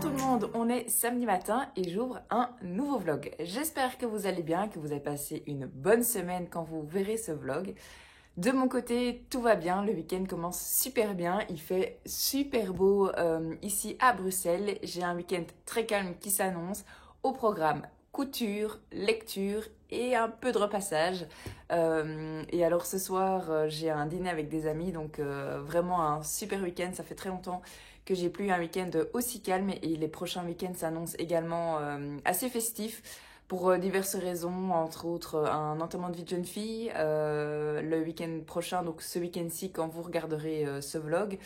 tout le monde, on est samedi matin et j'ouvre un nouveau vlog. J'espère que vous allez bien, que vous avez passé une bonne semaine quand vous verrez ce vlog. De mon côté, tout va bien, le week-end commence super bien, il fait super beau ici à Bruxelles. J'ai un week-end très calme qui s'annonce. Au programme, couture, lecture et un peu de repassage. Et alors ce soir, j'ai un dîner avec des amis, donc vraiment un super week-end. Ça fait très longtemps que j'ai plus eu un week-end aussi calme et les prochains week-ends s'annoncent également assez festifs pour diverses raisons, entre autres un enterrement de vie de jeune fille le week-end prochain, donc ce week-end-ci quand vous regarderez ce vlog.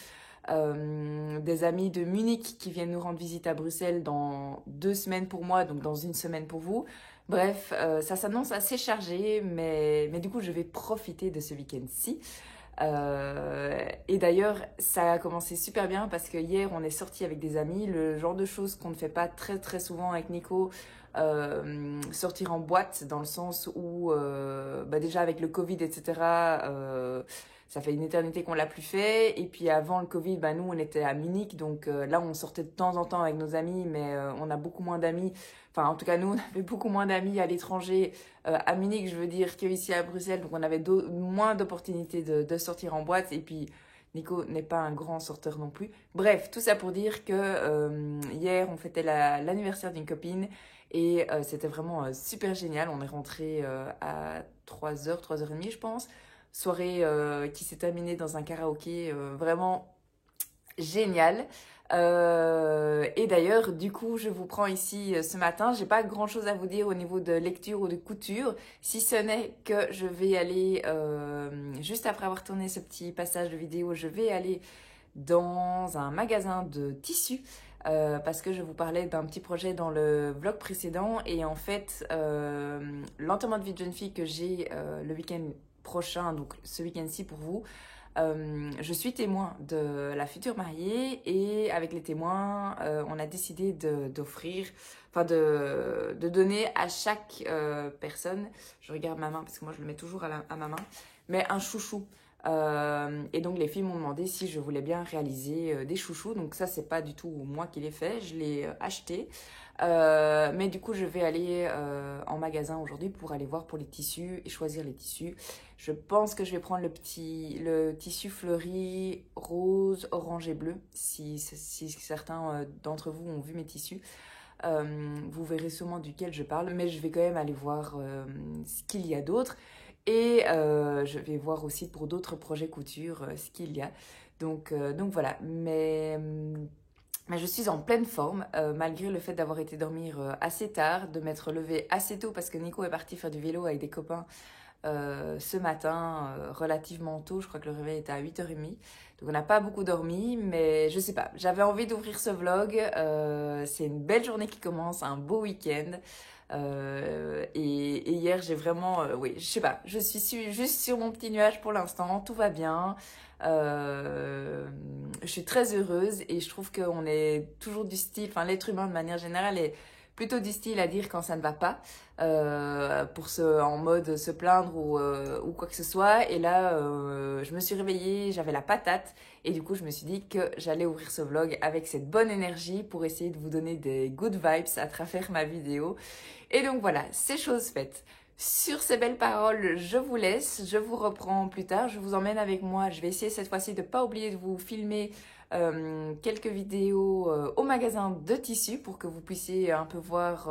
Des amis de Munich qui viennent nous rendre visite à Bruxelles dans 2 semaines pour moi, donc dans 1 semaine pour vous. Bref, ça s'annonce assez chargé, mais du coup je vais profiter de ce week-end-ci. Et d'ailleurs, ça a commencé super bien parce que hier on est sorti avec des amis, le genre de choses qu'on ne fait pas très très souvent avec Nico, sortir en boîte dans le sens où déjà avec le Covid etc. Ça fait une éternité qu'on l'a plus fait. Et puis avant le Covid, nous on était à Munich, donc là on sortait de temps en temps avec nos amis, mais on a beaucoup moins d'amis. Enfin en tout cas nous on avait beaucoup moins d'amis à l'étranger, à Munich je veux dire, qu'ici à Bruxelles, donc on avait moins d'opportunités de sortir en boîte. Et puis Nico n'est pas un grand sorteur non plus. Bref, tout ça pour dire que hier on fêtait l'anniversaire d'une copine et c'était vraiment super génial. On est rentré à 3h, 3h30 je pense. Soirée qui s'est terminée dans un karaoké vraiment génial. Et d'ailleurs, du coup, je vous prends ici ce matin. J'ai pas grand chose à vous dire au niveau de lecture ou de couture, si ce n'est que je vais aller, juste après avoir tourné ce petit passage de vidéo, je vais aller dans un magasin de tissus. Parce que je vous parlais d'un petit projet dans le vlog précédent. Et en fait, l'enterrement de vie de jeune fille que j'ai le week-end prochain, donc ce week-end-ci pour vous, je suis témoin de la future mariée et avec les témoins, on a décidé d'offrir, enfin de donner à chaque personne, je regarde ma main parce que moi je le mets toujours à ma main, mais un chouchou. Et donc les filles m'ont demandé si je voulais bien réaliser des chouchous, donc ça c'est pas du tout moi qui l'ai fait, je l'ai acheté. Mais du coup je vais aller en magasin aujourd'hui pour aller voir pour les tissus et choisir les tissus. Je pense que je vais prendre le tissu fleuri rose, orange et bleu. Si certains d'entre vous ont vu mes tissus, vous verrez sûrement duquel je parle, mais je vais quand même aller voir ce qu'il y a d'autre. Et je vais voir aussi pour d'autres projets couture ce qu'il y a. Donc voilà, mais je suis en pleine forme, malgré le fait d'avoir été dormir assez tard, de m'être levée assez tôt parce que Nico est parti faire du vélo avec des copains ce matin, relativement tôt. Je crois que le réveil était à 8h30. Donc on n'a pas beaucoup dormi, mais je sais pas, j'avais envie d'ouvrir ce vlog. C'est une belle journée qui commence, un beau week-end. Et hier j'ai vraiment, oui, je sais pas, je suis juste sur mon petit nuage pour l'instant, tout va bien. Je suis très heureuse et je trouve qu'on est toujours du style, enfin l'être humain de manière générale est plutôt du style à dire quand ça ne va pas, en mode se plaindre ou quoi que ce soit. Et là, je me suis réveillée, j'avais la patate et du coup je me suis dit que j'allais ouvrir ce vlog avec cette bonne énergie pour essayer de vous donner des good vibes à travers ma vidéo. Et donc voilà, c'est chose faite. Sur ces belles paroles, je vous laisse, je vous reprends plus tard, je vous emmène avec moi. Je vais essayer cette fois-ci de ne pas oublier de vous filmer quelques vidéos au magasin de tissus pour que vous puissiez un peu voir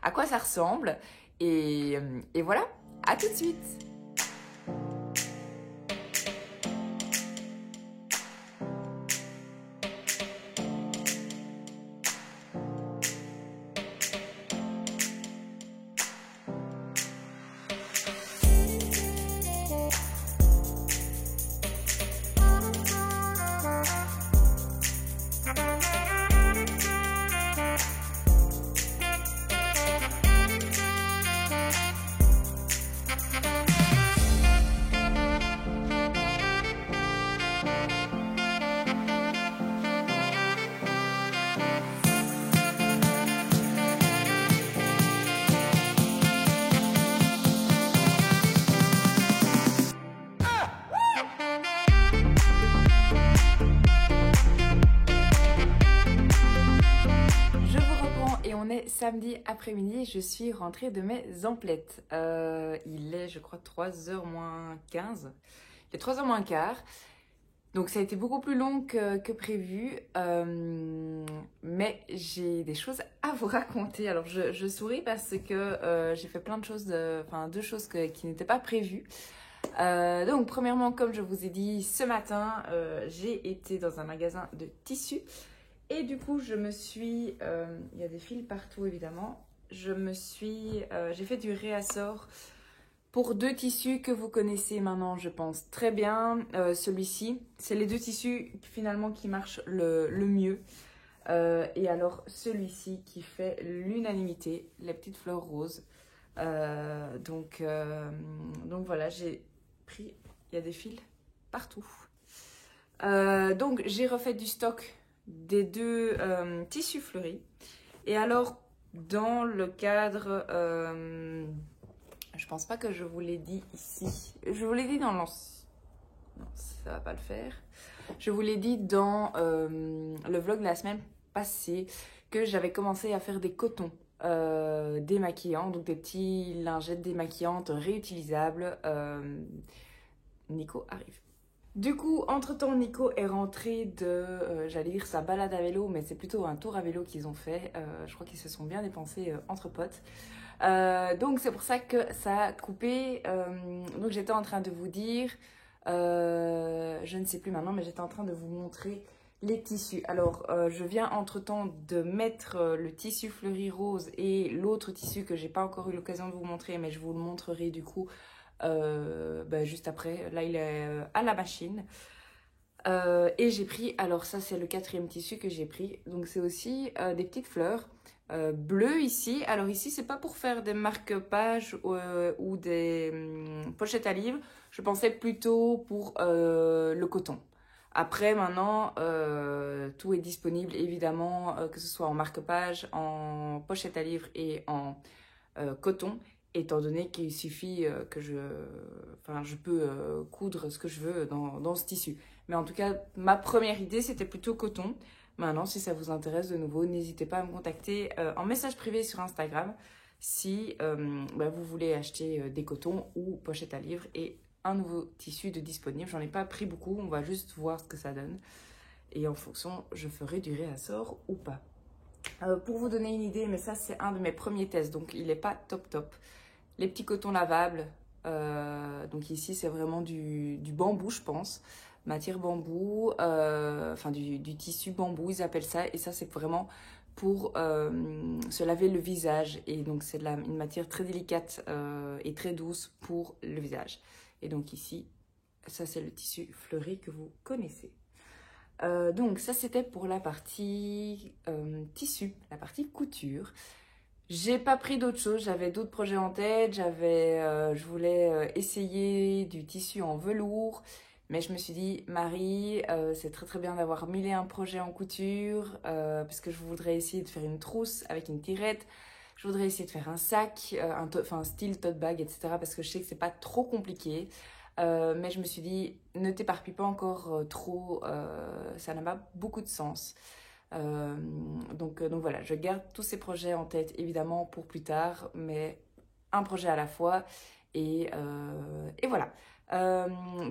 à quoi ça ressemble. Et voilà, à tout de suite! est samedi après-midi, je suis rentrée de mes emplettes. Il est, je crois, 3h moins 15. Il est 3h moins quart. Donc ça a été beaucoup plus long que prévu. Mais j'ai des choses à vous raconter. Alors je souris parce que j'ai fait plein de choses, deux choses qui n'étaient pas prévues. Donc premièrement, comme je vous ai dit, ce matin, j'ai été dans un magasin de tissus. Et du coup, il y a des fils partout évidemment. J'ai fait du réassort pour 2 tissus que vous connaissez maintenant, je pense très bien. Celui-ci, c'est les 2 tissus finalement qui marchent le mieux. Et alors celui-ci qui fait l'unanimité, les petites fleurs roses. Donc voilà, j'ai pris, il y a des fils partout. Donc j'ai refait du stock des 2 tissus fleuris. Et alors, dans le cadre, je pense pas que je vous l'ai dit ici. Je vous l'ai dit dans l'ancien. Non, ça va pas le faire. Je vous l'ai dit dans le vlog de la semaine passée que j'avais commencé à faire des cotons démaquillants, donc des petits lingettes démaquillantes réutilisables. Nico arrive. Du coup, entre-temps, Nico est rentré de, j'allais dire sa balade à vélo, mais c'est plutôt un tour à vélo qu'ils ont fait. Je crois qu'ils se sont bien dépensés entre potes. Donc c'est pour ça que ça a coupé. Donc j'étais en train de vous dire, je ne sais plus maintenant, mais j'étais en train de vous montrer les tissus. Alors je viens entre-temps de mettre le tissu fleuri rose et l'autre tissu que j'ai pas encore eu l'occasion de vous montrer, mais je vous le montrerai du coup. Juste après, là il est à la machine et j'ai pris, alors ça c'est le 4e tissu que j'ai pris, donc c'est aussi des petites fleurs bleues ici. Alors ici c'est pas pour faire des marque-pages ou des pochettes à livres, je pensais plutôt pour le coton. Après maintenant tout est disponible évidemment, que ce soit en marque-page, en pochette à livres et en coton. Étant donné qu'il suffit que je peux coudre ce que je veux dans ce tissu. Mais en tout cas, ma première idée, c'était plutôt coton. Maintenant, si ça vous intéresse de nouveau, n'hésitez pas à me contacter en message privé sur Instagram si vous voulez acheter des cotons ou pochettes à livres et un nouveau tissu de disponible. J'en ai pas pris beaucoup, on va juste voir ce que ça donne. Et en fonction, je ferai du réassort ou pas. Pour vous donner une idée, mais ça c'est un de mes premiers tests, donc il n'est pas top. Les petits cotons lavables, donc ici c'est vraiment du bambou je pense, matière bambou, du tissu bambou ils appellent ça, et ça c'est vraiment pour se laver le visage, et donc c'est une matière très délicate et très douce pour le visage. Et donc ici, ça c'est le tissu fleuri que vous connaissez. Donc ça c'était pour la partie tissu, la partie couture. J'ai pas pris d'autres choses, j'avais d'autres projets en tête, je voulais essayer du tissu en velours, mais je me suis dit, Marie, c'est très bien d'avoir 1001 projets en couture, parce que je voudrais essayer de faire une trousse avec une tirette, je voudrais essayer de faire un sac, un style tote bag, etc., parce que je sais que c'est pas trop compliqué, mais je me suis dit, ne t'éparpille pas encore trop, ça n'a pas beaucoup de sens. Donc voilà, je garde tous ces projets en tête évidemment pour plus tard, mais un projet à la fois, et voilà.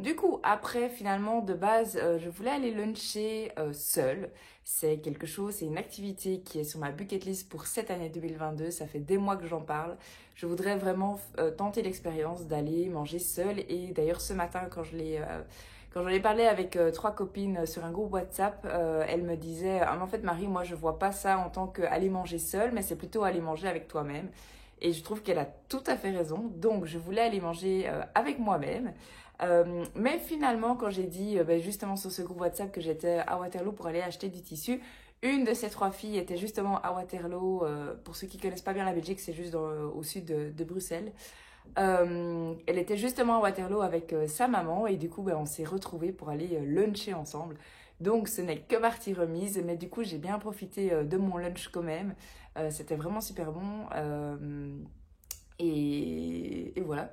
Du coup, après finalement de base, je voulais aller luncher seule. C'est une activité qui est sur ma bucket list pour cette année 2022, ça fait des mois que j'en parle. Je voudrais vraiment tenter l'expérience d'aller manger seule, et d'ailleurs ce matin quand j'en ai parlé avec 3 copines sur un groupe WhatsApp, elles me disaient « En fait Marie, moi je vois pas ça en tant qu'aller manger seule, mais c'est plutôt aller manger avec toi-même. » Et je trouve qu'elle a tout à fait raison, donc je voulais aller manger avec moi-même. Mais finalement, quand j'ai dit justement sur ce groupe WhatsApp que j'étais à Waterloo pour aller acheter du tissu, une de ces 3 filles était justement à Waterloo. Pour ceux qui connaissent pas bien la Belgique, c'est juste au sud de Bruxelles. Elle était justement à Waterloo avec sa maman, et du coup on s'est retrouvés pour aller luncher ensemble. Donc ce n'est que partie remise, mais du coup j'ai bien profité de mon lunch quand même. C'était vraiment super bon, et voilà.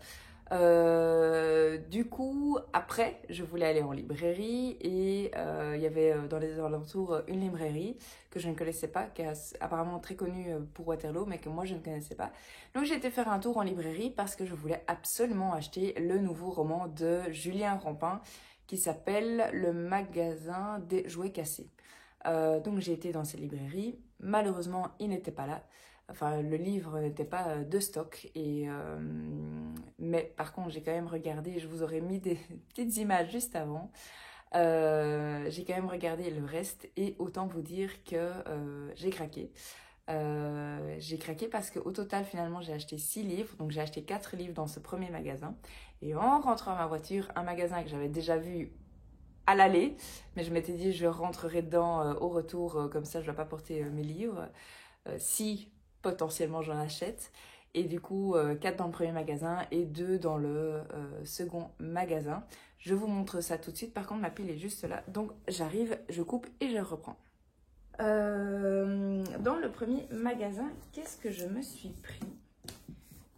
Du coup, après, je voulais aller en librairie et il y avait dans les alentours une librairie que je ne connaissais pas, qui est apparemment très connue pour Waterloo, mais que moi je ne connaissais pas. Donc j'ai été faire un tour en librairie parce que je voulais absolument acheter le nouveau roman de Julien Rampin qui s'appelle Le magasin des jouets cassés. Donc j'ai été dans cette librairie. Malheureusement, il n'était pas là. Enfin, le livre n'était pas de stock. Mais par contre, j'ai quand même regardé, je vous aurais mis des petites images juste avant. J'ai quand même regardé le reste et autant vous dire que j'ai craqué. J'ai craqué parce qu'au total, finalement, j'ai acheté 6 livres. Donc, j'ai acheté 4 livres dans ce premier magasin. Et en rentrant à ma voiture, un magasin que j'avais déjà vu à l'aller, mais je m'étais dit je rentrerai dedans au retour, comme ça je ne dois pas porter mes livres, si potentiellement j'en achète. Et du coup, 4 dans le premier magasin et 2 dans le second magasin. Je vous montre ça tout de suite, par contre ma pile est juste là, donc j'arrive, je coupe et je reprends. Dans le premier magasin, qu'est-ce que je me suis pris?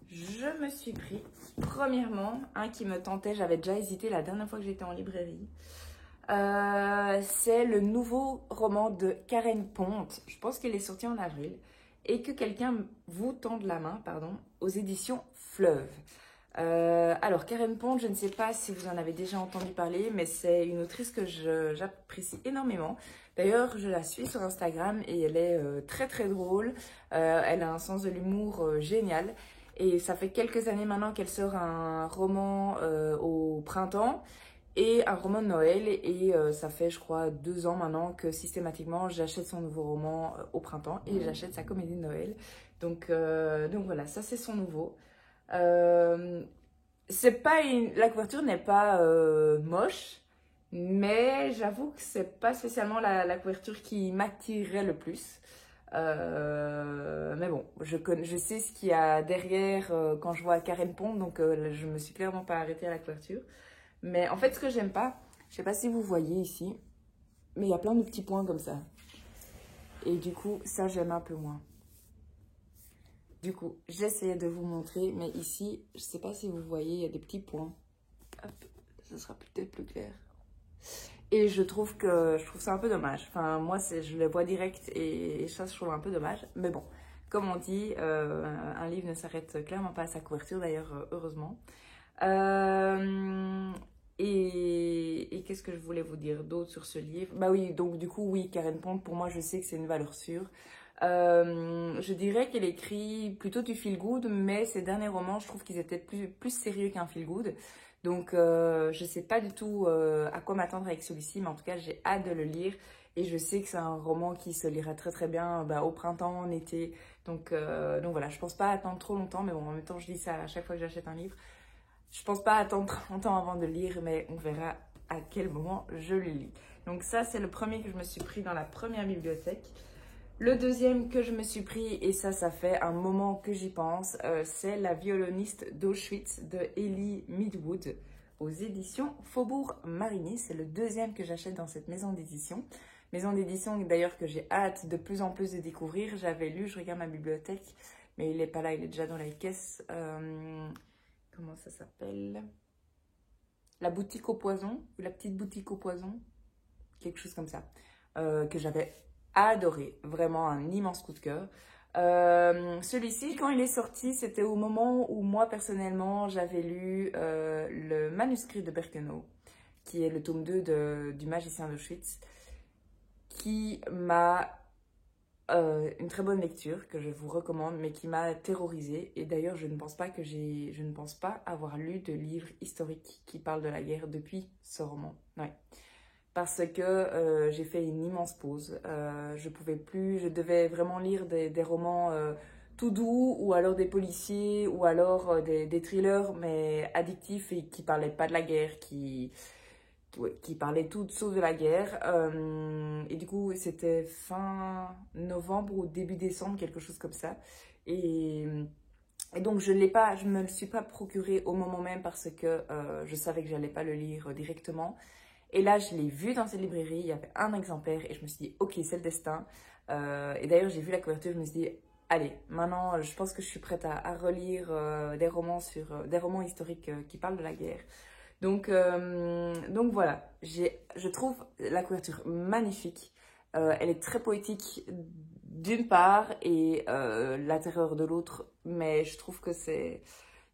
Je me suis pris, premièrement, un qui me tentait, j'avais déjà hésité la dernière fois que j'étais en librairie. C'est le nouveau roman de Karen Pont. Je pense qu'il est sorti en avril. Et que quelqu'un vous tende la main, pardon, aux éditions Fleuve. Alors, Karen Pont, je ne sais pas si vous en avez déjà entendu parler, mais c'est une autrice que j'apprécie énormément. D'ailleurs, je la suis sur Instagram et elle est très très drôle. Elle a un sens de l'humour génial. Et ça fait quelques années maintenant qu'elle sort un roman au printemps et un roman de Noël. Et ça fait, je crois, 2 ans maintenant que systématiquement, j'achète son nouveau roman au printemps et j'achète sa comédie de Noël. Donc voilà, ça c'est son nouveau. C'est pas la couverture n'est pas moche, mais j'avoue que c'est pas spécialement la couverture qui m'attirerait le plus. Mais bon, je sais ce qu'il y a derrière quand je vois Karen Pond, donc je me suis clairement pas arrêtée à la couverture. Mais en fait, ce que j'aime pas, je sais pas si vous voyez ici, mais il y a plein de petits points comme ça. Et du coup, ça j'aime un peu moins. Du coup, j'essayais de vous montrer, mais ici, je sais pas si vous voyez, il y a des petits points. Hop, ça sera peut-être plus clair. Et je trouve ça un peu dommage. Enfin, moi, je le vois direct et ça, je trouve un peu dommage. Mais bon, comme on dit, un livre ne s'arrête clairement pas à sa couverture, d'ailleurs, heureusement. Et qu'est-ce que je voulais vous dire d'autre sur ce livre? Bah oui, donc du coup, oui, Karen Pond, pour moi, je sais que c'est une valeur sûre. Je dirais qu'elle écrit plutôt du feel good, mais ses derniers romans, je trouve qu'ils étaient plus sérieux qu'un feel good. Donc, je sais pas du tout à quoi m'attendre avec celui-ci, mais en tout cas, j'ai hâte de le lire. Et je sais que c'est un roman qui se lira très très bien au printemps, en été. Donc voilà, je pense pas attendre trop longtemps, mais bon, en même temps, je dis ça à chaque fois que j'achète un livre. Je pense pas attendre trop longtemps avant de le lire, mais on verra à quel moment je le lis. Donc ça, c'est le premier que je me suis pris dans la première bibliothèque. Le deuxième que je me suis pris, et ça fait un moment que j'y pense, c'est La violoniste d'Auschwitz de Ellie Midwood aux éditions Faubourg Marigny. C'est le deuxième que j'achète dans cette maison d'édition. Maison d'édition d'ailleurs que j'ai hâte de plus en plus de découvrir. J'avais lu, je regarde ma bibliothèque, mais il n'est pas là, il est déjà dans la caisse. Comment ça s'appelle? La boutique au poison, ou la petite boutique au poison, quelque chose comme ça, que j'avais adoré, vraiment un immense coup de cœur. Celui-ci, quand il est sorti, c'était au moment où moi, personnellement, j'avais lu le manuscrit de Berkenau, qui est le tome 2 du Magicien d'Auschwitz, qui m'a une très bonne lecture, que je vous recommande, mais qui m'a terrorisée. Et d'ailleurs, je ne pense pas avoir lu de livre historique qui parle de la guerre depuis ce roman. Ouais. Parce que j'ai fait une immense pause. Je pouvais plus, je devais vraiment lire des romans tout doux, ou alors des policiers, ou alors des thrillers, mais addictifs et qui parlaient pas de la guerre, qui parlaient tout sauf de la guerre. Et du coup, c'était fin novembre ou début décembre, quelque chose comme ça. Et donc, je me le suis pas procuré au moment même parce que je savais que j'allais pas le lire directement. Et là, je l'ai vu dans cette librairie, il y avait un exemplaire et je me suis dit, ok, c'est le destin. Et d'ailleurs, j'ai vu la couverture, je me suis dit, allez, maintenant je pense que je suis prête à relire des romans historiques qui parlent de la guerre. Donc voilà, je trouve la couverture magnifique. Elle est très poétique d'une part et la terreur de l'autre, mais je trouve que c'est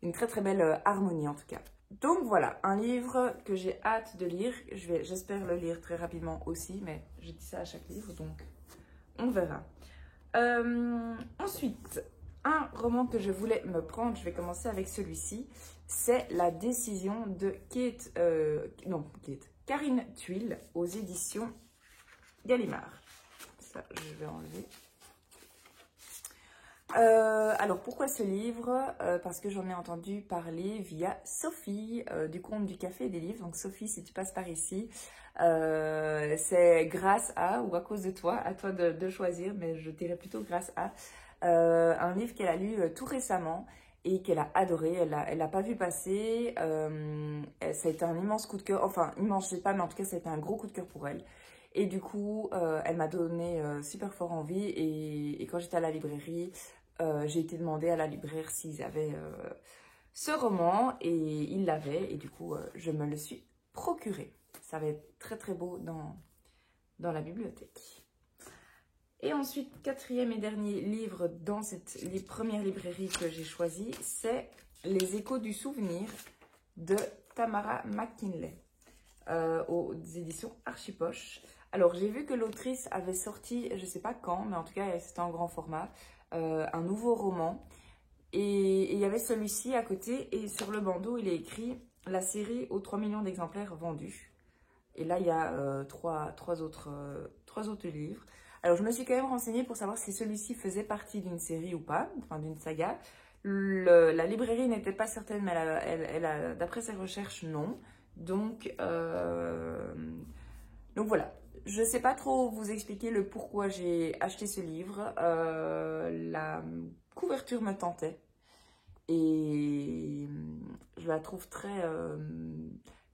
une très très belle harmonie en tout cas. Donc voilà, un livre que j'ai hâte de lire. J'espère le lire très rapidement aussi, mais je dis ça à chaque livre, donc on verra. Ensuite, un roman que je voulais me prendre, je vais commencer avec celui-ci. C'est La décision de Karine Thuil aux éditions Gallimard. Ça, je vais enlever. Alors, pourquoi ce livre? Parce que j'en ai entendu parler via Sophie, du compte du Café et des Livres. Donc, Sophie, si tu passes par ici, c'est grâce à ou à cause de toi, à toi de choisir, mais je dirais plutôt grâce à un livre qu'elle a lu tout récemment et qu'elle a adoré. Elle l'a pas vu passer. Ça a été un immense coup de cœur. Enfin, immense, je sais pas, mais en tout cas, ça a été un gros coup de cœur pour elle. Et du coup, elle m'a donné super fort envie. Et quand j'étais à la librairie, j'ai été demander à la libraire s'ils avaient ce roman. Et ils l'avaient. Et du coup, je me le suis procuré. Ça va être très très beau dans la bibliothèque. Et ensuite, quatrième et dernier livre dans cette première librairie que j'ai choisie, c'est Les Échos du souvenir de Tamara McKinley aux éditions Archipoche. Alors, j'ai vu que l'autrice avait sorti, je ne sais pas quand, mais en tout cas, c'était en grand format, un nouveau roman. Et il y avait celui-ci à côté, et sur le bandeau, il est écrit « La série aux 3 millions d'exemplaires vendus ». Et là, il y a trois autres livres. Alors, je me suis quand même renseignée pour savoir si celui-ci faisait partie d'une série ou pas, enfin d'une saga. La librairie n'était pas certaine, mais d'après ses recherches, non. Donc voilà. Je ne sais pas trop vous expliquer le pourquoi j'ai acheté ce livre. La couverture me tentait. Et je la trouve très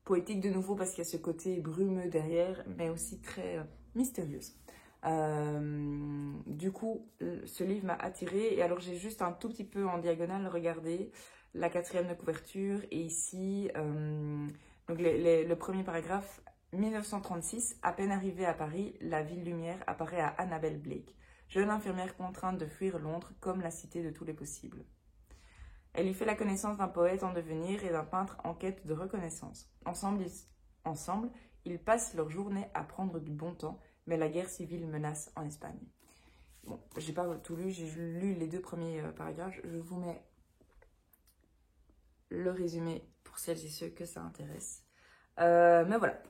poétique de nouveau parce qu'il y a ce côté brumeux derrière, mais aussi très mystérieuse. Du coup, ce livre m'a attirée. Et alors, j'ai juste un tout petit peu en diagonale regardé la quatrième de couverture. Et ici, donc le premier paragraphe, 1936, à peine arrivée à Paris, la ville lumière apparaît à Annabel Blake, jeune infirmière contrainte de fuir Londres comme la cité de tous les possibles. Elle y fait la connaissance d'un poète en devenir et d'un peintre en quête de reconnaissance. Ensemble, ils passent leur journée à prendre du bon temps, mais la guerre civile menace en Espagne. Bon, j'ai pas tout lu, j'ai lu les 2 premiers paragraphes. Je vous mets le résumé pour celles et ceux que ça intéresse. Mais voilà,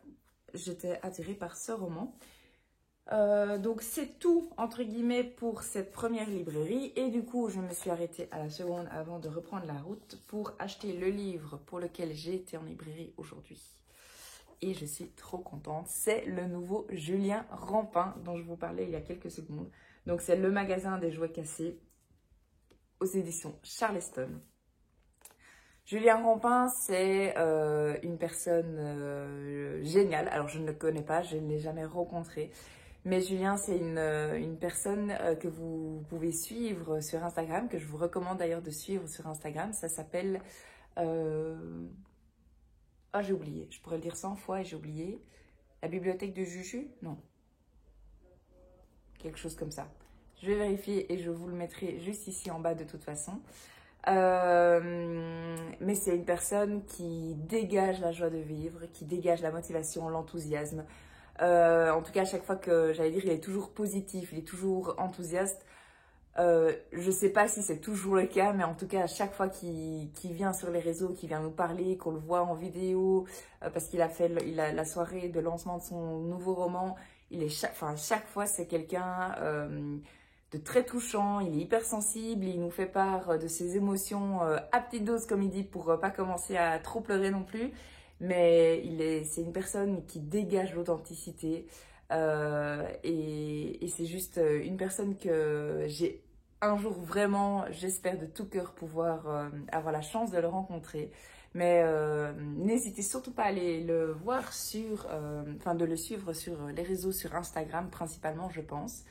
j'étais attirée par ce roman. Donc c'est tout entre guillemets pour cette première librairie et du coup je me suis arrêtée à la seconde avant de reprendre la route pour acheter le livre pour lequel j'ai été en librairie aujourd'hui et je suis trop contente. C'est le nouveau Julien Rampin dont je vous parlais il y a quelques secondes. Donc c'est Le magasin des jouets cassés aux éditions Charleston. Julien Rampin, c'est une personne géniale. Alors je ne le connais pas, je ne l'ai jamais rencontré. Mais Julien, c'est une personne que vous pouvez suivre sur Instagram, que je vous recommande d'ailleurs de suivre sur Instagram. Ça s'appelle... Ah, j'ai oublié. Je pourrais le dire 100 fois et j'ai oublié. La bibliothèque de Juju? Non. Quelque chose comme ça. Je vais vérifier et je vous le mettrai juste ici en bas de toute façon. Mais c'est une personne qui dégage la joie de vivre, qui dégage la motivation, l'enthousiasme. En tout cas, à chaque fois que j'allais dire, il est toujours positif, il est toujours enthousiaste. Je sais pas si c'est toujours le cas, mais en tout cas, à chaque fois qu'il vient sur les réseaux, qu'il vient nous parler, qu'on le voit en vidéo, parce qu'il a fait la soirée de lancement de son nouveau roman, chaque fois, c'est quelqu'un de très touchant, il est hyper sensible, il nous fait part de ses émotions à petite dose, comme il dit, pour pas commencer à trop pleurer non plus. Mais c'est une personne qui dégage l'authenticité et c'est juste une personne que j'ai un jour vraiment, j'espère de tout cœur pouvoir avoir la chance de le rencontrer. Mais n'hésitez surtout pas à aller le voir de le suivre sur les réseaux, sur Instagram principalement, je pense.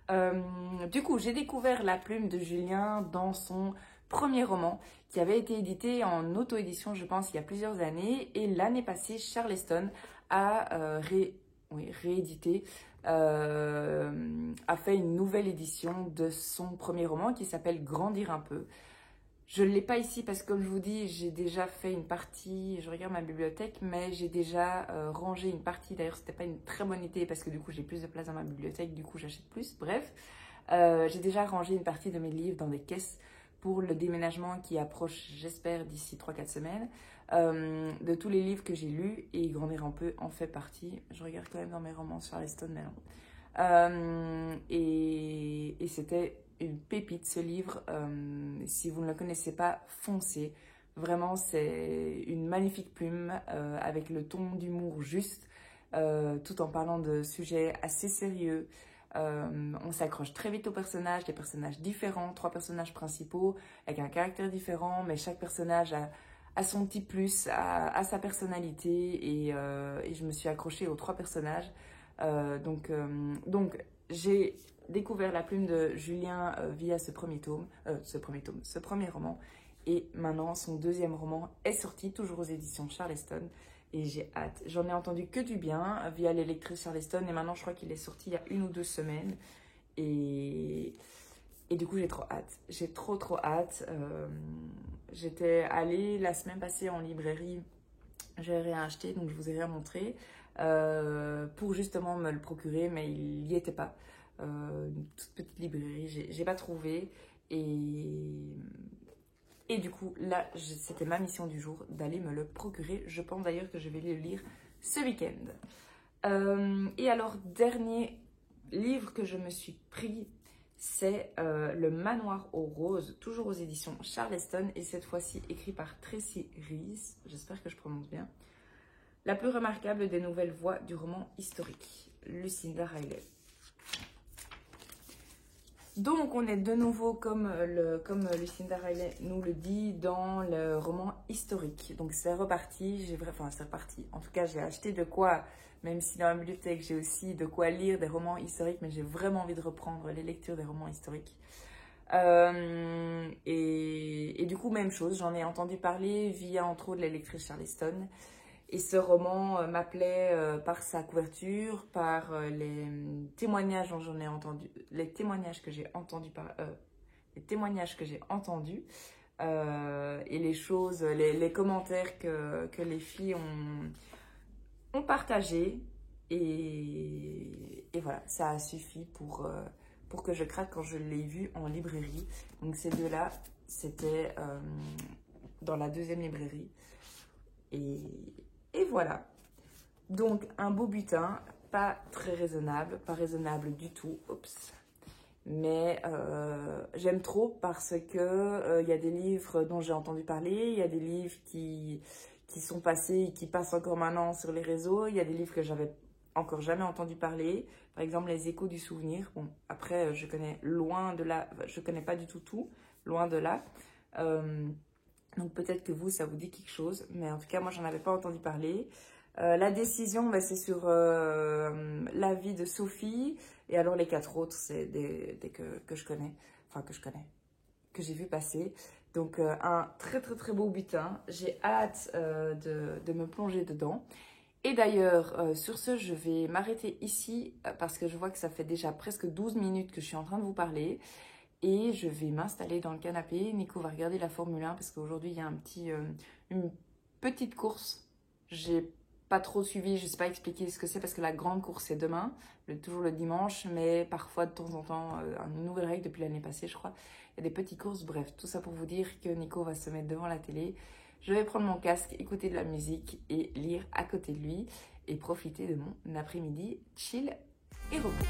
Du coup, j'ai découvert la plume de Julien dans son premier roman qui avait été édité en auto-édition, je pense, il y a plusieurs années. Et l'année passée, Charleston a réédité, a fait une nouvelle édition de son premier roman qui s'appelle Grandir un peu. Je ne l'ai pas ici parce que, comme je vous dis, j'ai déjà fait une partie, je regarde ma bibliothèque, mais j'ai déjà rangé une partie. D'ailleurs, ce n'était pas une très bonne idée parce que du coup, j'ai plus de place dans ma bibliothèque, du coup, j'achète plus. Bref, j'ai déjà rangé une partie de mes livres dans des caisses pour le déménagement qui approche, j'espère, d'ici 3-4 semaines. De tous les livres que j'ai lus, et Grandir un peu en fait partie. Je regarde quand même dans mes romans sur Charleston, mais non. Et c'était une pépite ce livre. Si vous ne le connaissez pas, foncez. Vraiment, c'est une magnifique plume avec le ton d'humour juste, tout en parlant de sujets assez sérieux. On s'accroche très vite aux personnages, des personnages différents, 3 personnages principaux avec un caractère différent, mais chaque personnage a son petit plus, a sa personnalité, et je me suis accrochée aux 3 personnages. Donc j'ai découvert la plume de Julien via ce premier roman. Et maintenant, son deuxième roman est sorti, toujours aux éditions Charleston. Et j'ai hâte. J'en ai entendu que du bien via les lectrices Charleston. Et maintenant, je crois qu'il est sorti il y a 1 ou 2 semaines. Et du coup, j'ai trop hâte. J'ai trop hâte. J'étais allée la semaine passée en librairie. J'ai rien acheté, donc je vous ai rien montré. Pour justement me le procurer, mais il n'y était pas. Une toute petite librairie, j'ai pas trouvé. Et du coup, là, c'était ma mission du jour d'aller me le procurer. Je pense d'ailleurs que je vais le lire ce week-end. Et alors, dernier livre que je me suis pris, c'est Le Manoir aux Roses, toujours aux éditions Charleston, et cette fois-ci écrit par Tracy Rees, j'espère que je prononce bien. La plus remarquable des nouvelles voix du roman historique, Lucinda Riley. Donc, on est de nouveau, comme Lucinda Riley nous le dit, dans le roman historique. Donc, c'est reparti. C'est reparti. En tout cas, j'ai acheté de quoi, même si dans la bibliothèque, j'ai aussi de quoi lire des romans historiques, mais j'ai vraiment envie de reprendre les lectures des romans historiques. Et du coup, même chose, j'en ai entendu parler via, entre autres, les lectrices Charleston. Et ce roman m'appelait par sa couverture, par les témoignages dont j'en ai entendu, les témoignages que j'ai entendus, et les choses, les commentaires que les filles ont partagés. Et voilà, ça a suffi pour que je craque quand je l'ai vu en librairie. Donc ces deux-là, c'était dans la deuxième librairie. Et voilà, donc un beau butin, pas très raisonnable, pas raisonnable du tout, mais j'aime trop parce que y a des livres dont j'ai entendu parler, il y a des livres qui sont passés et qui passent encore maintenant sur les réseaux, il y a des livres que j'avais encore jamais entendu parler, par exemple Les Échos du Souvenir. Bon, après je connais je connais pas du tout, loin de là. Donc peut-être que vous, ça vous dit quelque chose, mais en tout cas, moi, j'en avais pas entendu parler. La décision, c'est sur la vie de Sophie, et alors les 4 autres, c'est des que je connais, que j'ai vu passer. Donc un très beau butin. J'ai hâte de me plonger dedans. Et d'ailleurs, sur ce, je vais m'arrêter ici parce que je vois que ça fait déjà presque 12 minutes que je suis en train de vous parler. Et je vais m'installer dans le canapé. Nico va regarder la Formule 1 parce qu'aujourd'hui, il y a une petite course. J'ai pas trop suivi, je sais pas expliquer ce que c'est parce que la grande course, c'est demain, toujours le dimanche. Mais parfois, de temps en temps, une nouvelle règle depuis l'année passée, je crois. Il y a des petites courses. Bref, tout ça pour vous dire que Nico va se mettre devant la télé. Je vais prendre mon casque, écouter de la musique et lire à côté de lui. Et profiter de mon après-midi chill et repos.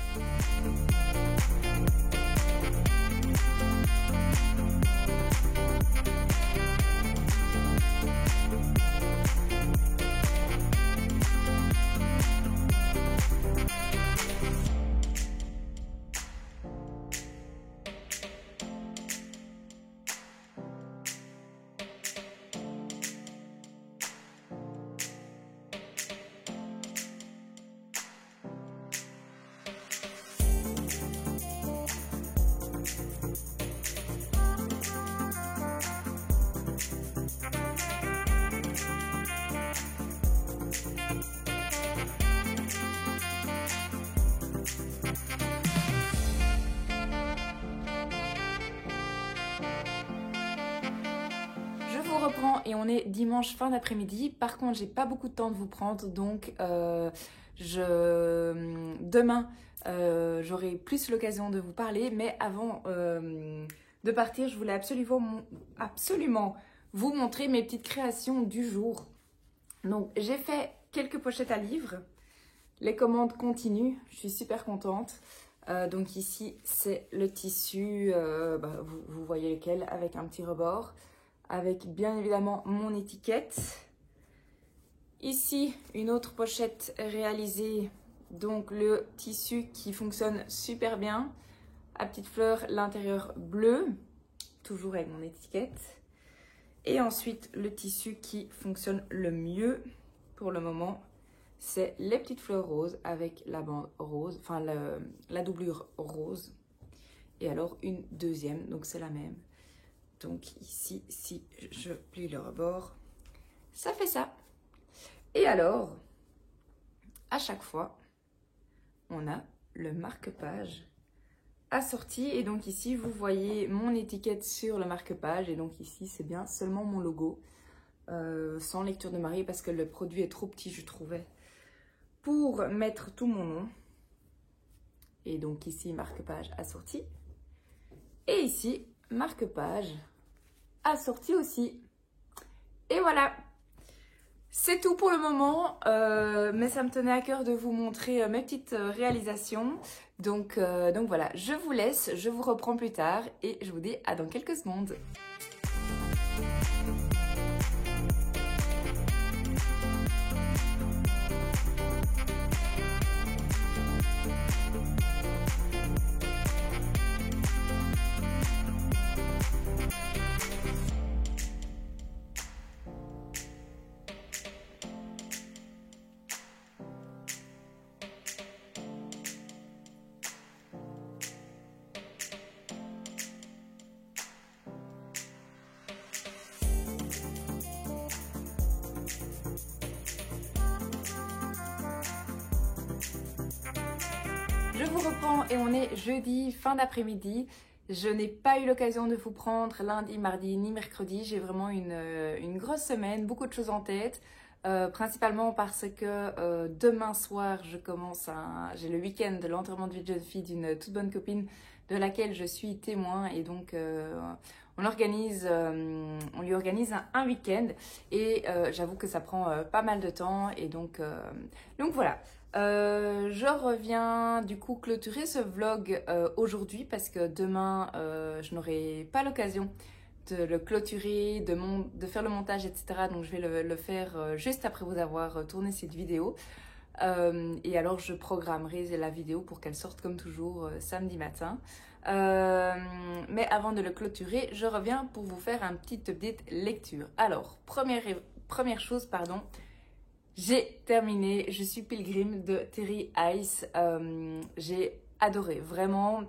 reprends et on est dimanche fin d'après-midi. Par contre, j'ai pas beaucoup de temps de vous prendre, donc demain, j'aurai plus l'occasion de vous parler. Mais avant de partir, je voulais absolument vous montrer mes petites créations du jour. Donc, j'ai fait quelques pochettes à livres. Les commandes continuent, je suis super contente. Donc ici, c'est le tissu, vous voyez lequel, avec un petit rebord, avec bien évidemment mon étiquette. Ici, une autre pochette réalisée, donc le tissu qui fonctionne super bien, à petites fleurs, l'intérieur bleu, toujours avec mon étiquette. Et ensuite, le tissu qui fonctionne le mieux pour le moment, c'est les petites fleurs roses avec la bande rose, enfin la doublure rose. Et alors une deuxième, donc c'est la même. Donc ici, si je plie le rebord, ça fait ça. Et alors, à chaque fois, on a le marque-page assorti. Et donc ici, vous voyez mon étiquette sur le marque-page. Et donc ici, c'est bien seulement mon logo, sans lecture de Marie, parce que le produit est trop petit, je trouvais, pour mettre tout mon nom. Et donc ici, marque-page assorti. Et ici, marque-page assorti aussi. Et voilà, c'est tout pour le moment. Mais ça me tenait à cœur de vous montrer mes petites réalisations. Donc voilà, je vous laisse, je vous reprends plus tard et je vous dis à dans quelques secondes. Je vous reprends et on est jeudi, fin d'après-midi. Je n'ai pas eu l'occasion de vous prendre lundi, mardi ni mercredi. J'ai vraiment une grosse semaine, beaucoup de choses en tête. Principalement parce que demain soir, j'ai le week-end de l'enterrement de vie de jeune fille d'une toute bonne copine de laquelle je suis témoin. Et donc, on lui organise un week-end. Et j'avoue que ça prend pas mal de temps. Et donc voilà. Je reviens du coup clôturer ce vlog aujourd'hui parce que demain je n'aurai pas l'occasion de le clôturer, de faire le montage, etc. Donc je vais le faire juste après vous avoir tourné cette vidéo. Et alors je programmerai la vidéo pour qu'elle sorte comme toujours samedi matin. Mais avant de le clôturer, je reviens pour vous faire un petit update lecture. Alors, première chose, pardon. J'ai terminé Je suis Pilgrim de Terry Heiss. J'ai adoré, vraiment.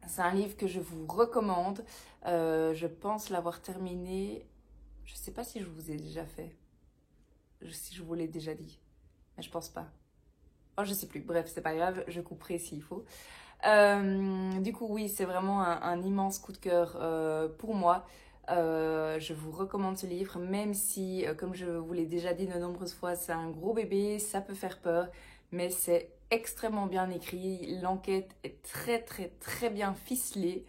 C'est un livre que je vous recommande. Je pense l'avoir terminé. Je ne sais pas si je vous ai déjà fait. Si je vous l'ai déjà dit. Mais je pense pas. Oh, je sais plus. Bref, c'est pas grave. Je couperai s'il faut. Du coup, oui, c'est vraiment un immense coup de cœur pour moi. Je vous recommande ce livre, même si, comme je vous l'ai déjà dit de nombreuses fois, c'est un gros bébé, ça peut faire peur, mais c'est extrêmement bien écrit. L'enquête est très bien ficelée.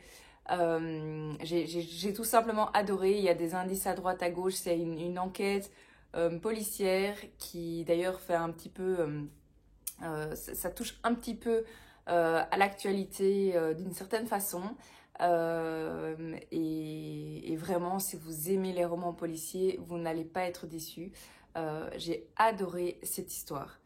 J'ai tout simplement adoré. Il y a des indices à droite, à gauche. C'est une enquête policière qui d'ailleurs fait un petit peu... ça touche un petit peu à l'actualité d'une certaine façon. Et vraiment, si vous aimez les romans policiers, vous n'allez pas être déçus. J'ai adoré cette histoire.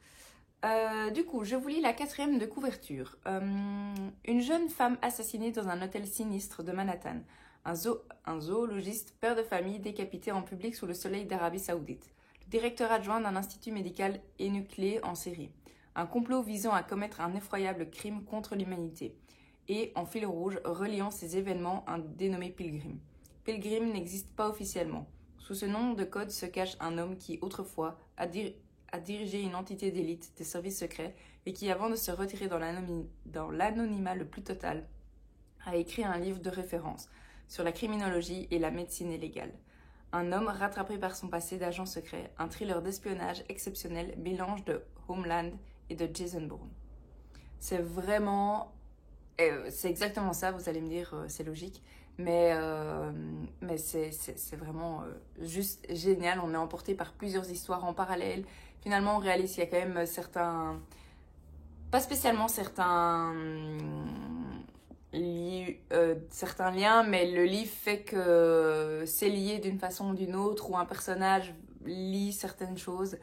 Du coup, je vous lis la 4e de couverture. Une jeune femme assassinée dans un hôtel sinistre de Manhattan. Un zoologiste, père de famille, décapité en public sous le soleil d'Arabie Saoudite. Le directeur adjoint d'un institut médical énucléé en série. Un complot visant à commettre un effroyable crime contre l'humanité. Et en fil rouge, reliant ces événements, un dénommé Pilgrim. Pilgrim n'existe pas officiellement. Sous ce nom de code se cache un homme qui, autrefois, a dirigé une entité d'élite des services secrets et qui, avant de se retirer dans l'anonymat le plus total, a écrit un livre de référence sur la criminologie et la médecine illégale. Un homme rattrapé par son passé d'agent secret. Un thriller d'espionnage exceptionnel, mélange de Homeland et de Jason Bourne. C'est vraiment... c'est exactement ça, vous allez me dire, c'est logique. Mais c'est vraiment juste génial. On est emporté par plusieurs histoires en parallèle. Finalement, on réalise qu'il y a quand même certains... Pas spécialement certains liens, mais le livre fait que c'est lié d'une façon ou d'une autre, ou un personnage lit certaines choses.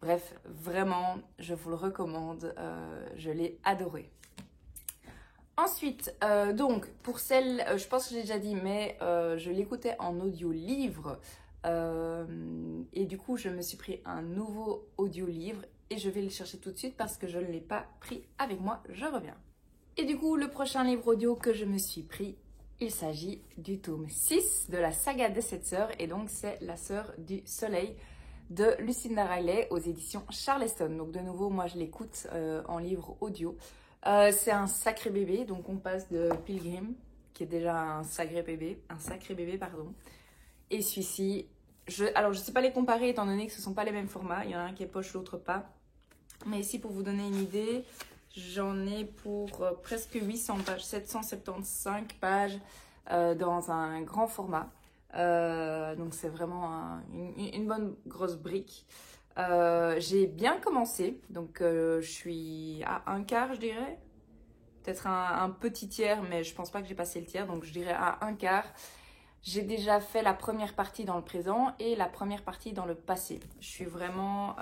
Bref, vraiment, je vous le recommande. Je l'ai adoré. Ensuite, donc, pour celle, je pense que j'ai déjà dit, mais je l'écoutais en audio-livre. Et du coup, je me suis pris un nouveau audio-livre et je vais le chercher tout de suite parce que je ne l'ai pas pris avec moi. Je reviens. Et du coup, le prochain livre audio que je me suis pris, il s'agit du tome 6 de la saga des 7 sœurs. Et donc, c'est La sœur du soleil de Lucinda Riley aux éditions Charleston. Donc, de nouveau, moi, je l'écoute en livre audio. C'est un sacré bébé, donc on passe de Pilgrim, qui est déjà un sacré bébé, pardon. Et celui-ci, alors je ne sais pas les comparer étant donné que ce ne sont pas les mêmes formats, il y en a un qui est poche, l'autre pas. Mais ici, pour vous donner une idée, j'en ai pour presque 800 pages, 775 pages dans un grand format. Donc c'est vraiment une bonne grosse brique. J'ai bien commencé, donc je suis à un quart, je dirais. Peut-être un petit tiers, mais je pense pas que j'ai passé le tiers, donc je dirais à un quart. J'ai déjà fait la première partie dans le présent et la première partie dans le passé. Je suis vraiment...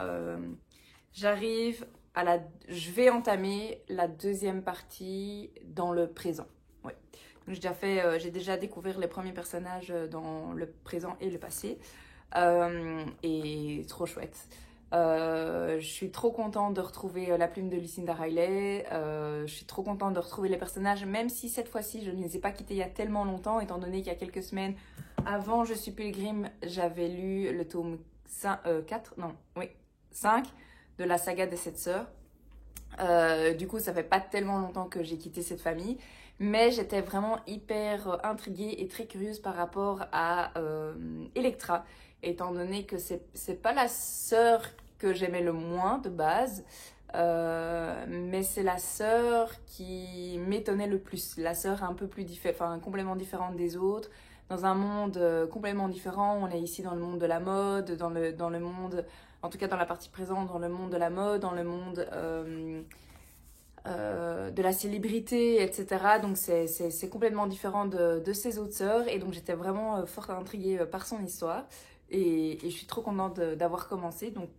je vais entamer la deuxième partie dans le présent. Ouais. Donc j'ai déjà découvert les premiers personnages dans le présent et le passé. Et trop chouette. Je suis trop contente de retrouver la plume de Lucinda Riley. Je suis trop contente de retrouver les personnages, même si cette fois-ci je ne les ai pas quittés il y a tellement longtemps, étant donné qu'il y a quelques semaines avant Je suis Pilgrim, j'avais lu le tome 5 de la saga des 7 sœurs. Du coup, ça fait pas tellement longtemps que j'ai quitté cette famille, mais j'étais vraiment hyper intriguée et très curieuse par rapport à Electra, étant donné que c'est pas la sœur que j'aimais le moins de base, mais c'est la sœur qui m'étonnait le plus, la sœur un peu plus complètement différente des autres, dans un monde complètement différent. On est ici dans le monde de la mode, dans le monde, en tout cas dans la partie présente, dans le monde de la mode, dans le monde de la célébrité, etc. Donc c'est complètement différent de ses autres sœurs, et donc j'étais vraiment fort intriguée par son histoire, et je suis trop contente d'avoir commencé. Donc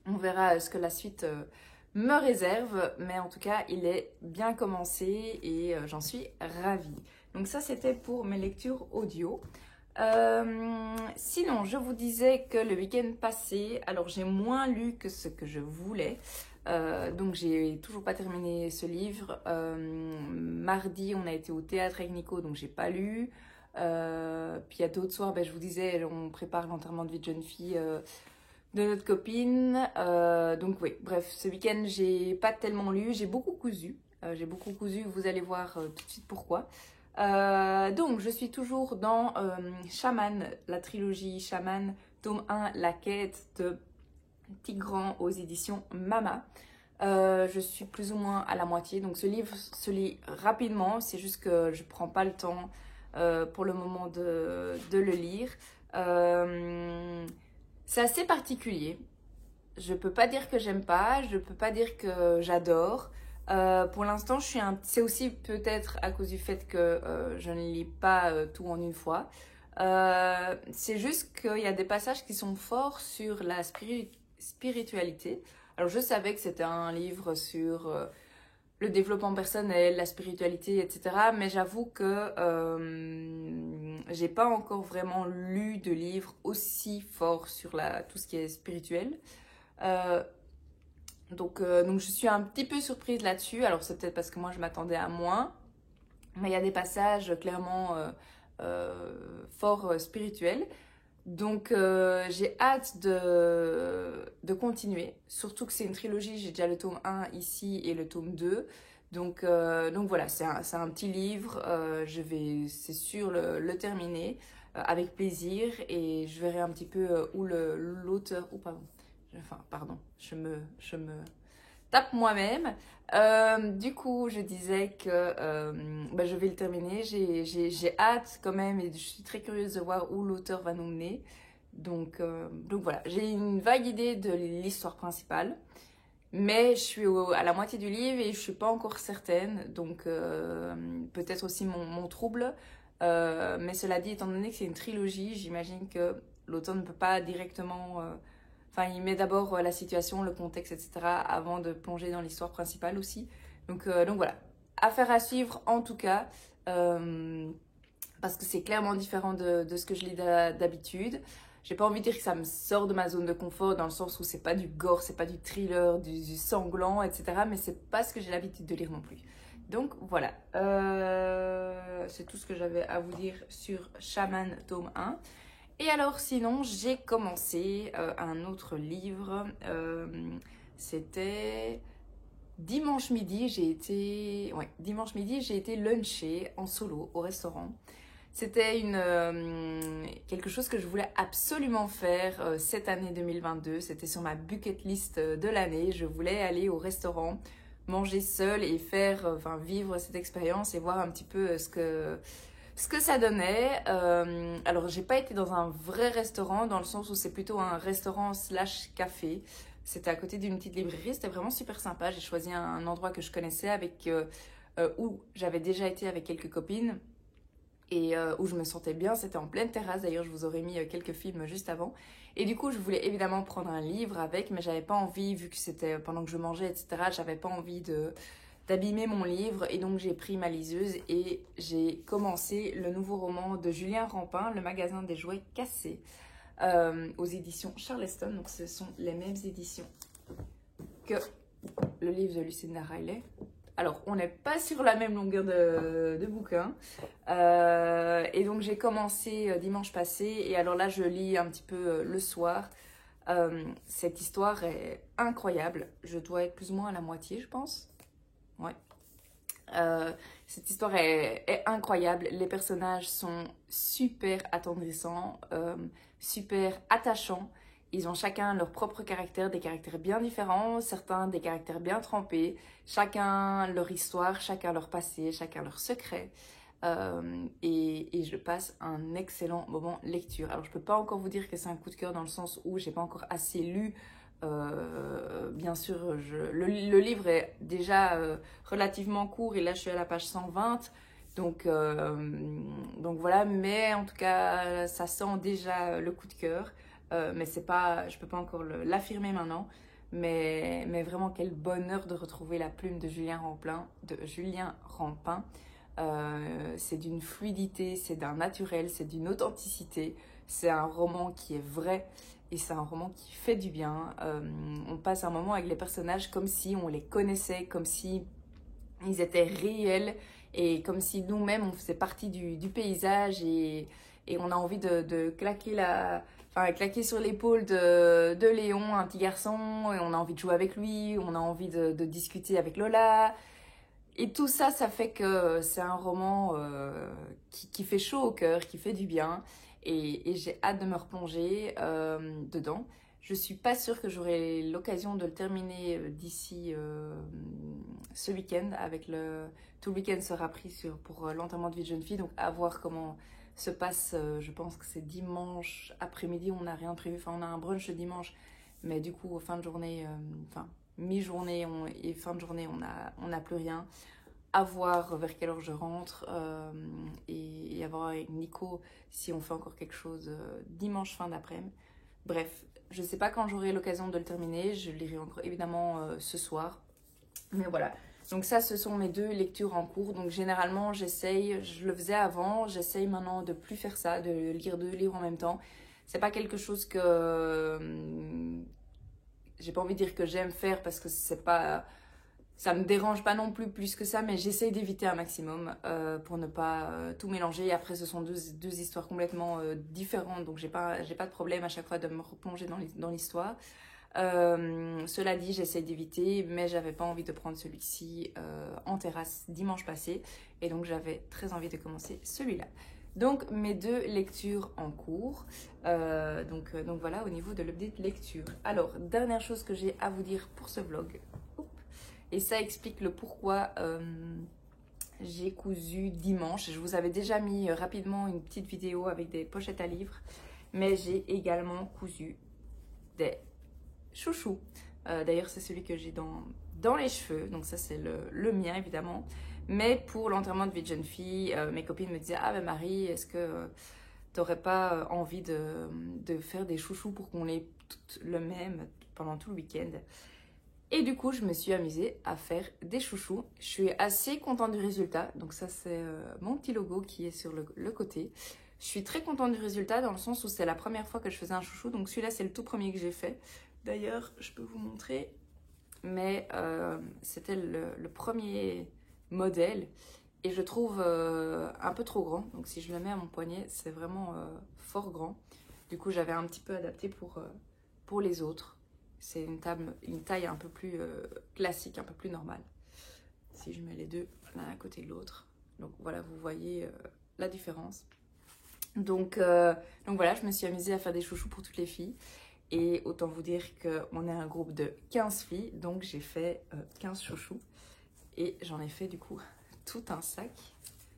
on verra ce que la suite me réserve, mais en tout cas il est bien commencé et j'en suis ravie. Donc ça, c'était pour mes lectures audio. Sinon, je vous disais que le week-end passé, alors j'ai moins lu que ce que je voulais. Donc j'ai toujours pas terminé ce livre. Mardi, on a été au théâtre avec Nico, donc j'ai pas lu. Puis il y a d'autres soirs, je vous disais, on prépare l'enterrement de vie de jeune fille de notre copine. Donc oui, bref, ce week-end, j'ai pas tellement lu. J'ai beaucoup cousu. Vous allez voir tout de suite pourquoi. Donc, je suis toujours dans Shaman, la trilogie Shaman, tome 1, La quête de Tigran aux éditions Mama. Je suis plus ou moins à la moitié, donc ce livre se lit rapidement, c'est juste que je prends pas le temps pour le moment de le lire. C'est assez particulier. Je peux pas dire que j'aime pas, je peux pas dire que j'adore. Pour l'instant, c'est aussi peut-être à cause du fait que je ne lis pas tout en une fois. C'est juste qu'il y a des passages qui sont forts sur la spiritualité. Alors, je savais que c'était un livre sur le développement personnel, la spiritualité, etc. Mais j'avoue que j'ai pas encore vraiment lu de livre aussi fort sur tout ce qui est spirituel. Donc je suis un petit peu surprise là-dessus. Alors c'est peut-être parce que moi je m'attendais à moins, mais il y a des passages clairement fort spirituels. Donc j'ai hâte de continuer, surtout que c'est une trilogie. J'ai déjà le tome 1 ici et le tome 2. Donc voilà, c'est un petit livre, je vais, c'est sûr, le terminer avec plaisir et je verrai un petit peu où l'auteur, ou pardon, pardon, je me tape moi-même. Du coup, je disais que bah, je vais le terminer, j'ai hâte quand même et je suis très curieuse de voir où l'auteur va nous mener. Donc voilà, j'ai une vague idée de l'histoire principale. Mais je suis à la moitié du livre et je suis pas encore certaine, donc peut-être aussi mon trouble. Mais cela dit, étant donné que c'est une trilogie, j'imagine que l'auteur ne peut pas directement... Enfin, il met d'abord la situation, le contexte, etc. avant de plonger dans l'histoire principale aussi. Donc voilà, affaire à suivre en tout cas, parce que c'est clairement différent de ce que je lis d'habitude. J'ai pas envie de dire que ça me sort de ma zone de confort dans le sens où c'est pas du gore, c'est pas du thriller, du sanglant, etc. Mais c'est pas ce que j'ai l'habitude de lire non plus. Donc voilà, c'est tout ce que j'avais à vous dire sur Shaman tome 1. Et alors sinon, j'ai commencé un autre livre. C'était dimanche midi, dimanche midi, j'ai été luncher en solo au restaurant. C'était quelque chose que je voulais absolument faire cette année 2022. C'était sur ma bucket list de l'année. Je voulais aller au restaurant, manger seule et vivre cette expérience et voir un petit peu ce que ça donnait. Alors, j'ai pas été dans un vrai restaurant dans le sens où c'est plutôt un restaurant / café. C'était à côté d'une petite librairie. C'était vraiment super sympa. J'ai choisi un endroit que je connaissais où j'avais déjà été avec quelques copines. Et où je me sentais bien, c'était en pleine terrasse, d'ailleurs je vous aurais mis quelques films juste avant. Et du coup je voulais évidemment prendre un livre avec, mais j'avais pas envie, vu que c'était pendant que je mangeais, etc., j'avais pas envie d'abîmer mon livre. Et donc j'ai pris ma liseuse et j'ai commencé le nouveau roman de Julien Rampin, Le magasin des jouets cassés, aux éditions Charleston. Donc ce sont les mêmes éditions que le livre de Lucinda Riley. Alors, on n'est pas sur la même longueur de bouquin. Et donc, j'ai commencé dimanche passé. Et alors là, je lis un petit peu le soir. Cette histoire est incroyable. Je dois être plus ou moins à la moitié, je pense. Ouais. Cette histoire est incroyable. Les personnages sont super attendrissants, super attachants. Ils ont chacun leur propre caractère, des caractères bien différents, certains des caractères bien trempés, chacun leur histoire, chacun leur passé, chacun leur secret. Et je passe un excellent moment lecture. Alors je peux pas encore vous dire que c'est un coup de cœur dans le sens où j'ai pas encore assez lu. Bien sûr, le livre est déjà relativement court et là je suis à la page 120. Donc voilà, mais en tout cas ça sent déjà le coup de cœur. Mais c'est pas, je peux pas encore l'affirmer maintenant. Mais vraiment quel bonheur de retrouver la plume de Julien Rampin. C'est d'une fluidité, c'est d'un naturel, c'est d'une authenticité. C'est un roman qui est vrai et c'est un roman qui fait du bien. On passe un moment avec les personnages comme si on les connaissait, comme si ils étaient réels et comme si nous-mêmes on faisait partie du paysage et on a envie de claquer sur l'épaule de Léon, un petit garçon, et on a envie de jouer avec lui, on a envie de discuter avec Lola. Et tout ça, ça fait que c'est un roman qui fait chaud au cœur, qui fait du bien. Et j'ai hâte de me replonger dedans. Je suis pas sûre que j'aurai l'occasion de le terminer d'ici ce week-end. Tout le week-end sera pris pour l'enterrement de vie de jeune fille. Donc à voir comment se passe. Je pense que c'est dimanche après-midi. On n'a rien prévu. Enfin, on a un brunch le dimanche. Mais du coup, fin de journée, mi-journée et fin de journée, on n'a plus rien. À voir vers quelle heure je rentre et à voir avec Nico si on fait encore quelque chose dimanche fin d'après-midi. Bref, je ne sais pas quand j'aurai l'occasion de le terminer. Je le lirai encore évidemment ce soir. Mais voilà. Donc ça, ce sont mes 2 lectures en cours. Donc généralement, je le faisais avant, j'essaye maintenant de plus faire ça, de lire 2 livres en même temps. C'est pas quelque chose que j'ai pas envie de dire que j'aime faire parce que c'est pas, ça me dérange pas non plus que ça, mais j'essaye d'éviter un maximum pour ne pas tout mélanger. Et après, ce sont deux histoires complètement différentes, donc j'ai pas de problème à chaque fois de me replonger dans l'histoire. Cela dit, j'essaie d'éviter, mais j'avais pas envie de prendre celui-ci en terrasse dimanche passé. Et donc, j'avais très envie de commencer celui-là. Donc, mes 2 lectures en cours. Donc voilà, au niveau de l'update lecture. Alors, dernière chose que j'ai à vous dire pour ce vlog. Et ça explique le pourquoi j'ai cousu dimanche. Je vous avais déjà mis rapidement une petite vidéo avec des pochettes à livres. Mais j'ai également cousu des chouchous. D'ailleurs, c'est celui que j'ai dans les cheveux. Donc ça, c'est le mien, évidemment. Mais pour l'enterrement de vie de jeune fille, mes copines me disaient « Ah ben Marie, est-ce que t'aurais pas envie de faire des chouchous pour qu'on ait toutes le même pendant tout le week-end ?» Et du coup, je me suis amusée à faire des chouchous. Je suis assez contente du résultat. Donc ça, c'est mon petit logo qui est sur le côté. Je suis très contente du résultat dans le sens où c'est la première fois que je faisais un chouchou. Donc celui-là, c'est le tout premier que j'ai fait. D'ailleurs, je peux vous montrer. Mais c'était le premier modèle. Et je trouve un peu trop grand. Donc si je le mets à mon poignet, c'est vraiment fort grand. Du coup, j'avais un petit peu adapté pour les autres. C'est une taille un peu plus classique, un peu plus normale. Si je mets les deux l'un à côté de l'autre. Donc voilà, vous voyez la différence. Donc voilà, je me suis amusée à faire des chouchous pour toutes les filles. Et autant vous dire qu'on est un groupe de 15 filles. Donc j'ai fait 15 chouchous. Et j'en ai fait du coup tout un sac.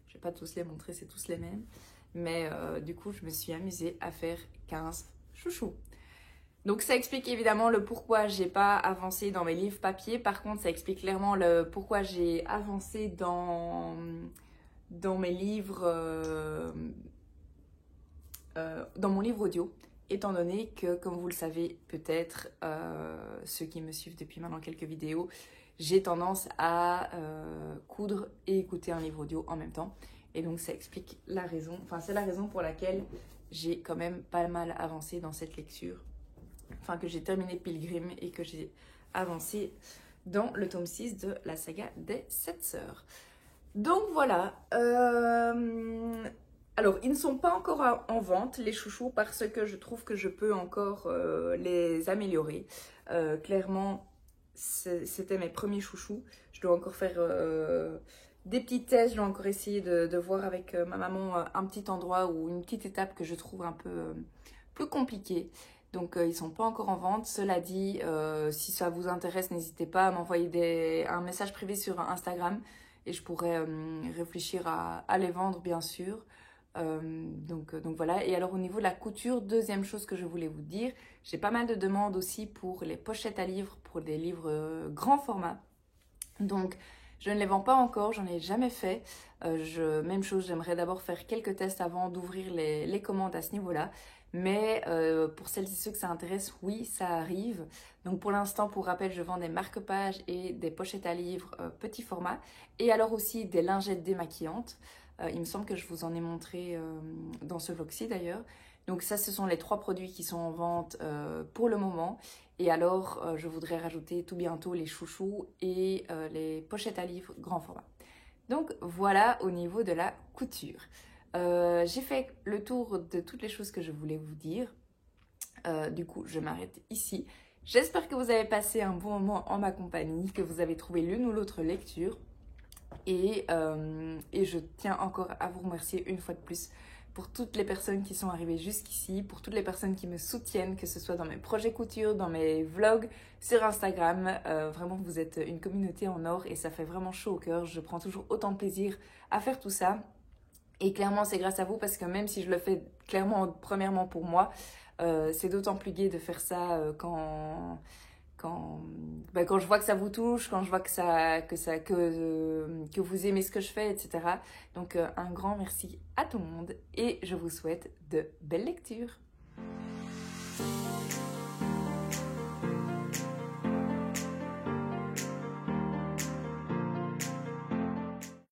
Je ne vais pas tous les montrer, c'est tous les mêmes. Mais du coup, je me suis amusée à faire 15 chouchous. Donc ça explique évidemment le pourquoi j'ai pas avancé dans mes livres papier. Par contre, ça explique clairement le pourquoi j'ai avancé dans mes livres, dans mon livre audio. Étant donné que, comme vous le savez peut-être, ceux qui me suivent depuis maintenant quelques vidéos, j'ai tendance à coudre et écouter un livre audio en même temps. Et donc ça explique la raison, enfin c'est la raison pour laquelle j'ai quand même pas mal avancé dans cette lecture. Enfin, que j'ai terminé Pilgrim et que j'ai avancé dans le tome 6 de la saga des 7 sœurs. Donc voilà. Alors, ils ne sont pas encore en vente, les chouchous, parce que je trouve que je peux encore les améliorer. Clairement, c'était mes premiers chouchous. Je dois encore faire des petits tests. Je dois encore essayer de voir avec ma maman un petit endroit ou une petite étape que je trouve un peu plus compliquée. Donc, ils ne sont pas encore en vente. Cela dit, si ça vous intéresse, n'hésitez pas à m'envoyer un message privé sur Instagram et je pourrais réfléchir à les vendre, bien sûr. Donc voilà. Et alors, au niveau de la couture, deuxième chose que je voulais vous dire, j'ai pas mal de demandes aussi pour les pochettes à livres, pour des livres grand format. Donc, je ne les vends pas encore, j'en ai jamais fait. Même chose, j'aimerais d'abord faire quelques tests avant d'ouvrir les commandes à ce niveau-là. Mais pour celles et ceux que ça intéresse, oui, ça arrive. Donc pour l'instant, pour rappel, je vends des marque-pages et des pochettes à livres petit format. Et alors aussi des lingettes démaquillantes. Il me semble que je vous en ai montré dans ce vlog-ci d'ailleurs. Donc ça, ce sont les 3 produits qui sont en vente pour le moment. Et alors, je voudrais rajouter tout bientôt les chouchous et les pochettes à livres grand format. Donc voilà au niveau de la couture. J'ai fait le tour de toutes les choses que je voulais vous dire. Du coup, je m'arrête ici. J'espère que vous avez passé un bon moment en ma compagnie, que vous avez trouvé l'une ou l'autre lecture. Et je tiens encore à vous remercier une fois de plus pour toutes les personnes qui sont arrivées jusqu'ici, pour toutes les personnes qui me soutiennent, que ce soit dans mes projets couture, dans mes vlogs, sur Instagram. Vraiment, vous êtes une communauté en or et ça fait vraiment chaud au cœur. Je prends toujours autant de plaisir à faire tout ça. Et clairement, c'est grâce à vous parce que même si je le fais clairement premièrement pour moi, c'est d'autant plus gai de faire ça quand je vois que ça vous touche, quand je vois que vous aimez ce que je fais, etc. Donc un grand merci à tout le monde et je vous souhaite de belles lectures.